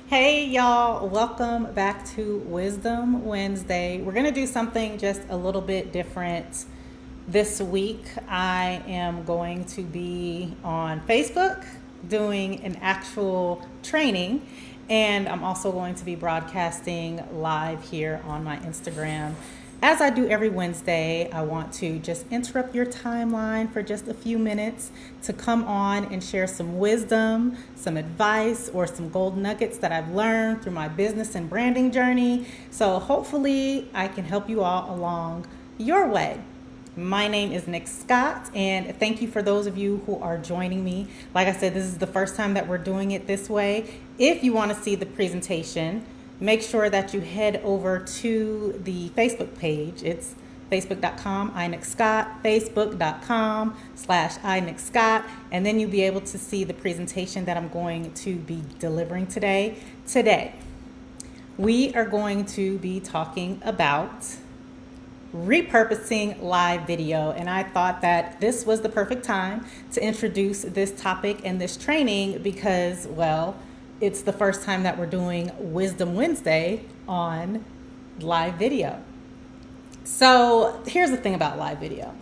Hey y'all, welcome back to Wisdom Wednesday. We're going to do something just a little bit different this week. I am going to be on Facebook doing an actual training, and I'm also going to be broadcasting live here on my Instagram. As I do every Wednesday, I want to just interrupt your timeline for just a few minutes to come on and share some wisdom, some advice, or some gold nuggets that I've learned through my business and branding journey. So hopefully I can help you all along your way. My name is Nick Scott, and thank you for those of you who are joining me. Like I said, this is the first time that we're doing it this way. If you want to see the presentation, make sure that you head over to the Facebook page. It's facebook.com, iNickScott, facebook.com/iNickScott, and then you'll be able to see the presentation that I'm going to be delivering today. Today, we are going to be talking about repurposing live video, and I thought that this was the perfect time to introduce this topic and this training because, well, it's the first time that we're doing Wisdom Wednesday on live video. So here's the thing about live video.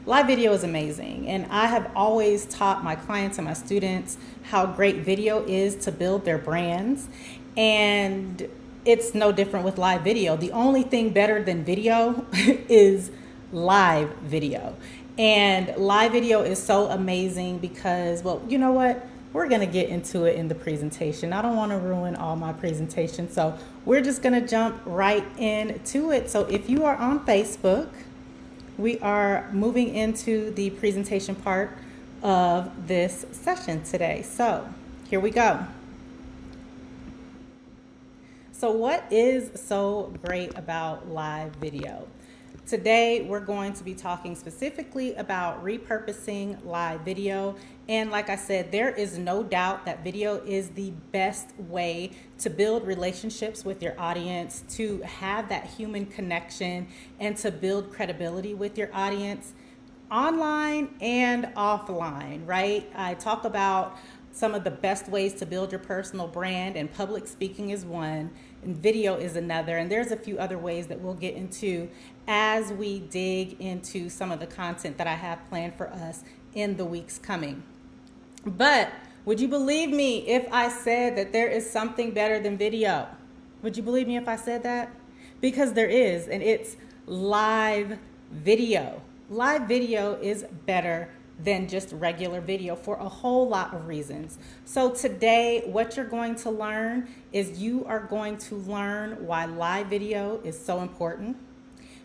Live video is amazing, and I have always taught my clients and my students how great video is to build their brands, and it's no different with live video. The only thing better than video is live video. And live video is so amazing because, well, you know what? We're going to get into it in the presentation. I don't want to ruin all my presentation, so we're just going to jump right into it. So if you are on Facebook, we are moving into the presentation part of this session today. So here we go. So what is so great about live video? Today, we're going to be talking specifically about repurposing live video. And like I said, there is no doubt that video is the best way to build relationships with your audience, to have that human connection, and to build credibility with your audience online and offline, right? I talk about some of the best ways to build your personal brand, and public speaking is one, and video is another, and there's a few other ways that we'll get into as we dig into some of the content that I have planned for us in the weeks coming. But would you believe me if I said that there is something better than video? Would you believe me if I said that? Because there is, and it's live video. Live video is better than just regular video for a whole lot of reasons. So today, what you're going to learn is you are going to learn why live video is so important.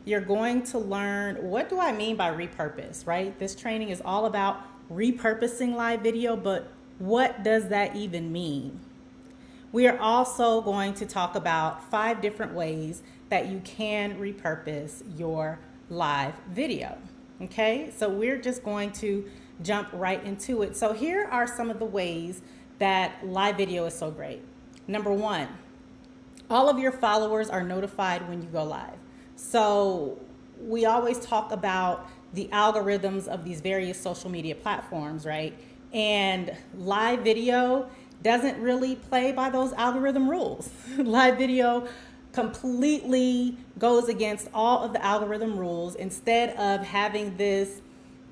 You're going to learn, what do I mean by repurpose, right? This training is all about repurposing live video, but what does that even mean? We are also going to talk about 5 different ways that you can repurpose your live video. Okay, so we're just going to jump right into it. So here are some of the ways that live video is so great. Number 1, all of your followers are notified when you go live. So we always talk about the algorithms of these various social media platforms, right? And live video doesn't really play by those algorithm rules. Live video completely goes against all of the algorithm rules. Instead of having this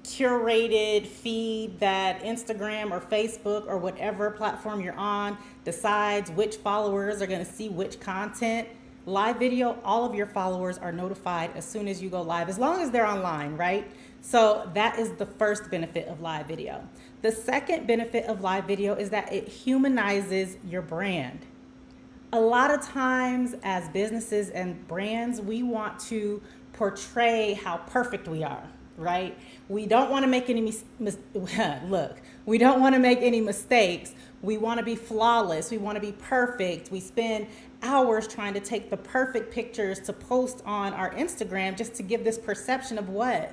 curated feed that Instagram or Facebook or whatever platform you're on decides which followers are going to see which content, live video, all of your followers are notified as soon as you go live, as long as they're online, right? So that is the first benefit of live video. The second benefit of live video is that it humanizes your brand. A lot of times as businesses and brands, we want to portray how perfect we are, right? We don't want to make any we don't want to make any mistakes. We want to be flawless. We want to be perfect. We spend hours trying to take the perfect pictures to post on our Instagram just to give this perception of what?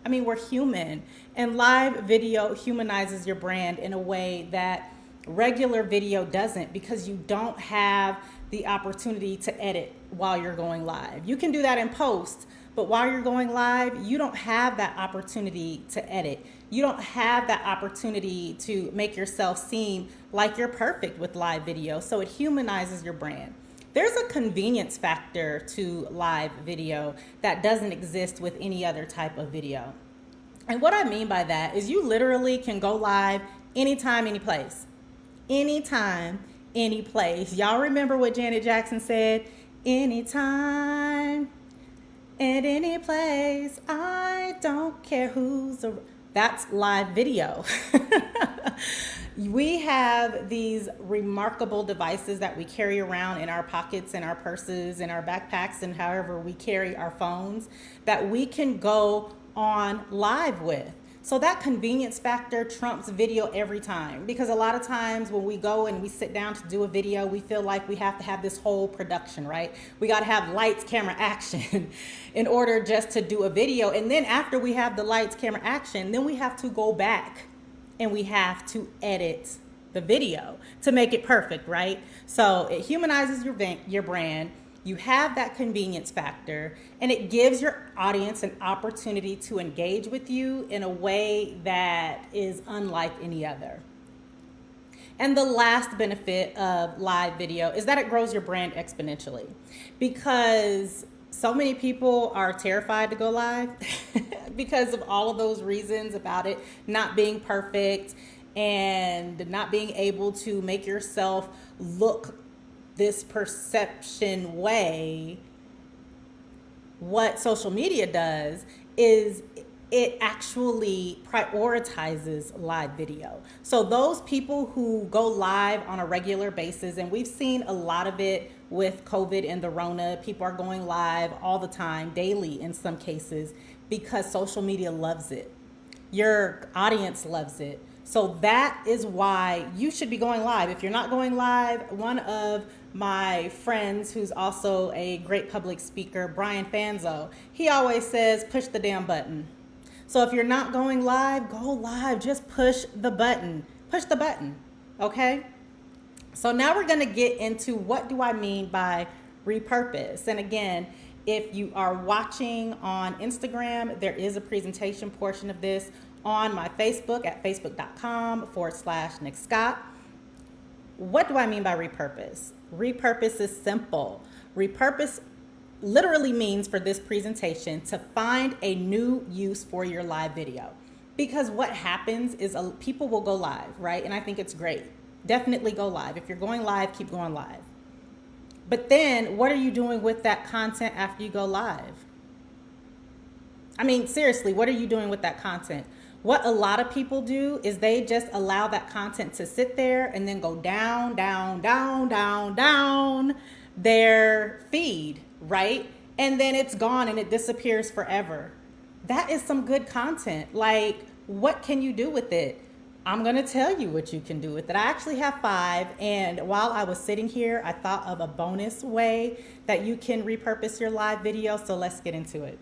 I mean, we're human, and live video humanizes your brand in a way that regular video doesn't, because you don't have the opportunity to edit while you're going live. You can do that in post, but while you're going live, you don't have that opportunity to edit. You don't have that opportunity to make yourself seem like you're perfect with live video. So it humanizes your brand. There's a convenience factor to live video that doesn't exist with any other type of video. And what I mean by that is you literally can go live anytime, any place. Anytime, any place. Y'all remember what Janet Jackson said? Anytime and any place. I don't care who's around. That's live video. We have these remarkable devices that we carry around in our pockets, in our purses, in our backpacks, and however we carry our phones that we can go on live with. So that convenience factor trumps video every time, because a lot of times when we go and we sit down to do a video, we feel like we have to have this whole production, right? We got to have lights, camera, action in order just to do a video. And then after we have the lights, camera, action, then we have to go back and we have to edit the video to make it perfect, right? So it humanizes your brand. You have that convenience factor, and it gives your audience an opportunity to engage with you in a way that is unlike any other. And the last benefit of live video is that it grows your brand exponentially, because so many people are terrified to go live because of all of those reasons about it not being perfect and not being able to make yourself look this perception way. What social media does is it actually prioritizes live video. So those people who go live on a regular basis, and we've seen a lot of it with COVID and the Rona, people are going live all the time, daily in some cases, because social media loves it. Your audience loves it. So that is why you should be going live. If you're not going live, one of my friends who's also a great public speaker, Brian Fanzo, he always says, push the damn button. So if you're not going live, go live. Just push the button. Push the button, okay? So now we're gonna get into what do I mean by repurpose. And again, if you are watching on Instagram, there is a presentation portion of this on my Facebook at facebook.com/Nick Scott. What do I mean by repurpose? Repurpose is simple. Repurpose literally means for this presentation to find a new use for your live video. Because what happens is people will go live, right? And I think it's great. Definitely go live. If you're going live, keep going live. But then what are you doing with that content after you go live? I mean, seriously, what are you doing with that content? What a lot of people do is they just allow that content to sit there and then go down, down, down, down, down their feed, right? And then it's gone and it disappears forever. That is some good content. Like, what can you do with it? I'm going to tell you what you can do with it. I actually have 5. And while I was sitting here, I thought of a bonus way that you can repurpose your live video. So let's get into it.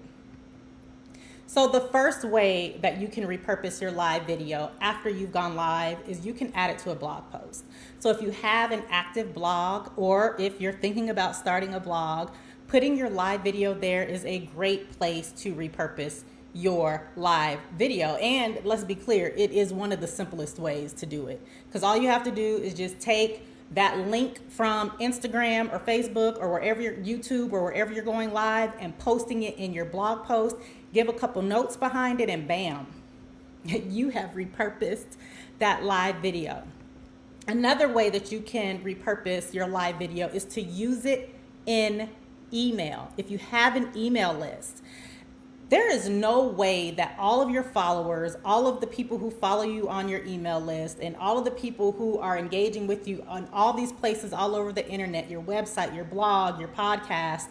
So the first way that you can repurpose your live video after you've gone live is you can add it to a blog post. So if you have an active blog, or if you're thinking about starting a blog, putting your live video there is a great place to repurpose your live video. And let's be clear, it is one of the simplest ways to do it, because all you have to do is just take that link from Instagram or Facebook or wherever you're, YouTube or wherever you're going live, and posting it in your blog post, give a couple notes behind it, and bam, you have repurposed that live video. Another way that you can repurpose your live video is to use it in email. If you have an email list, there is no way that all of your followers, all of the people who follow you on your email list, and all of the people who are engaging with you on all these places all over the internet, your website, your blog, your podcast,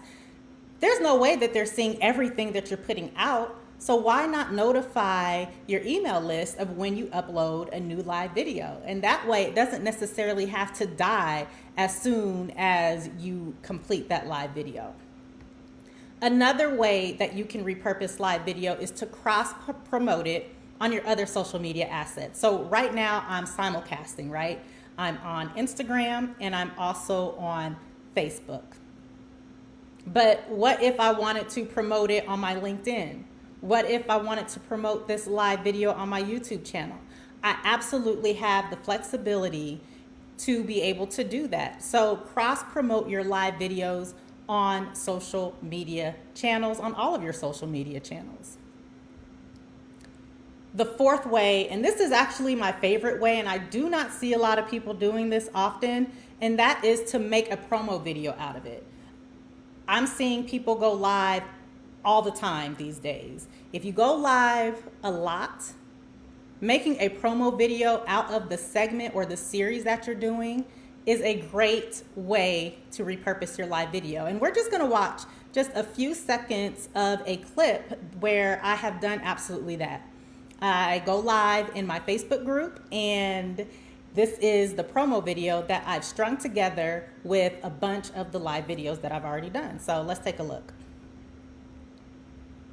there's no way that they're seeing everything that you're putting out. So why not notify your email list of when you upload a new live video? And that way it doesn't necessarily have to die as soon as you complete that live video. Another way that you can repurpose live video is to cross-promote it on your other social media assets. So right now I'm simulcasting, right? I'm on Instagram and I'm also on Facebook. But what if I wanted to promote it on my LinkedIn? What if I wanted to promote this live video on my YouTube channel? I absolutely have the flexibility to be able to do that. So cross promote your live videos on social media channels, on all of your social media channels. The fourth way, and this is actually my favorite way, and I do not see a lot of people doing this often, and that is to make a promo video out of it. I'm seeing people go live all the time these days. If you go live a lot, making a promo video out of the segment or the series that you're doing is a great way to repurpose your live video. And we're just gonna watch just a few seconds of a clip where I have done absolutely that. I go live in my Facebook group, and this is the promo video that I've strung together with a bunch of the live videos that I've already done. So let's take a look.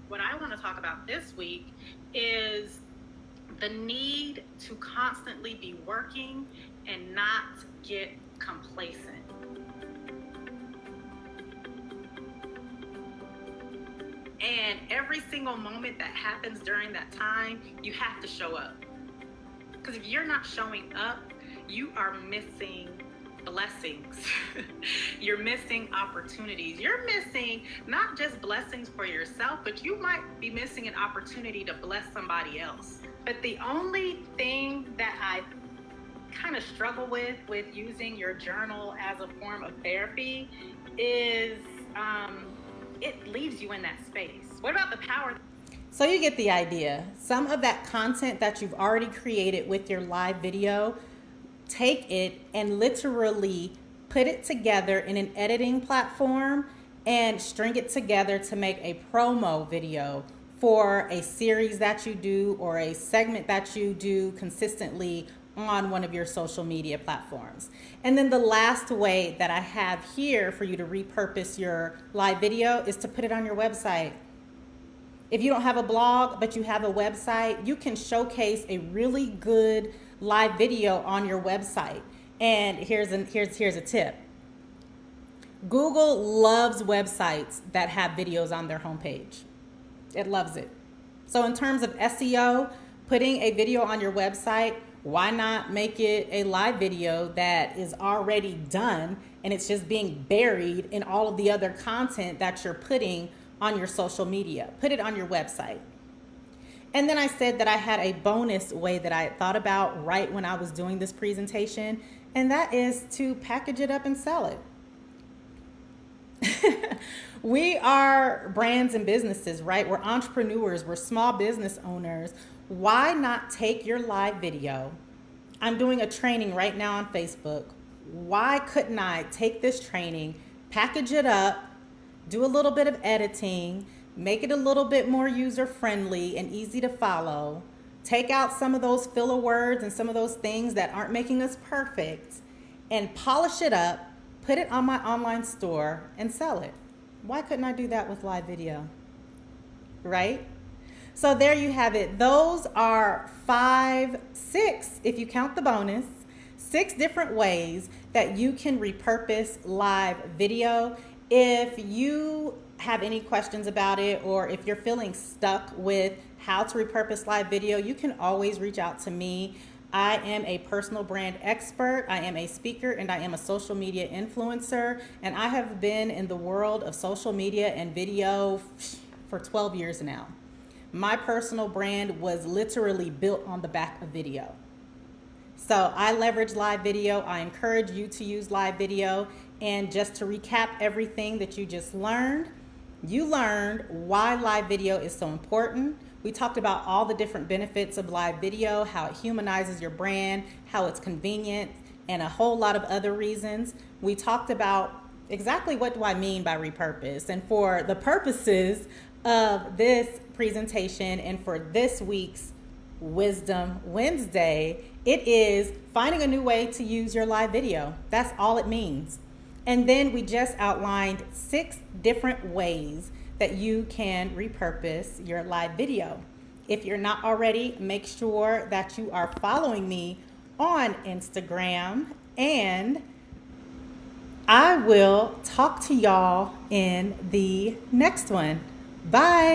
What I want to talk about this week is the need to constantly be working and not get complacent. And every single moment that happens during that time, you have to show up. Because if you're not showing up, you are missing blessings. You're missing opportunities. You're missing not just blessings for yourself, but you might be missing an opportunity to bless somebody else. But the only thing that I kind of struggle with using your journal as a form of therapy is it leaves you in that space. What about the power? So you get the idea. Some of that content that you've already created with your live video, take it and literally put it together in an editing platform and string it together to make a promo video for a series that you do or a segment that you do consistently on one of your social media platforms. And then the last way that I have here for you to repurpose your live video is to put it on your website. If you don't have a blog, but you have a website, you can showcase a really good live video on your website. And here's a tip. Google loves websites that have videos on their homepage. It loves it. So in terms of SEO, putting a video on your website, why not make it a live video that is already done and it's just being buried in all of the other content that you're putting on your social media? Put it on your website. And then I said that I had a bonus way that I thought about right when I was doing this presentation, and that is to package it up and sell it. We are brands and businesses, right? We're entrepreneurs, we're small business owners. Why not take your live video? I'm doing a training right now on Facebook. Why couldn't I take this training, package it up, do a little bit of editing, make it a little bit more user-friendly and easy to follow, take out some of those filler words and some of those things that aren't making us perfect, and polish it up, put it on my online store, and sell it? Why couldn't I do that with live video? Right? So there you have it. Those are 6, if you count the bonus, 6 different ways that you can repurpose live video. If you have any questions about it, or if you're feeling stuck with how to repurpose live video, you can always reach out to me. I am a personal brand expert, I am a speaker, and I am a social media influencer, and I have been in the world of social media and video for 12 years now. My personal brand was literally built on the back of video. So I leverage live video. I encourage you to use live video. And just to recap everything that you just learned, you learned why live video is so important. We talked about all the different benefits of live video, how it humanizes your brand, how it's convenient, and a whole lot of other reasons. We talked about exactly what do I mean by repurpose. And for the purposes of this presentation and for this week's Wisdom Wednesday, it is finding a new way to use your live video. That's all it means. And then we just outlined 6 different ways that you can repurpose your live video. If you're not already, make sure that you are following me on Instagram, and I will talk to y'all in the next one. Bye.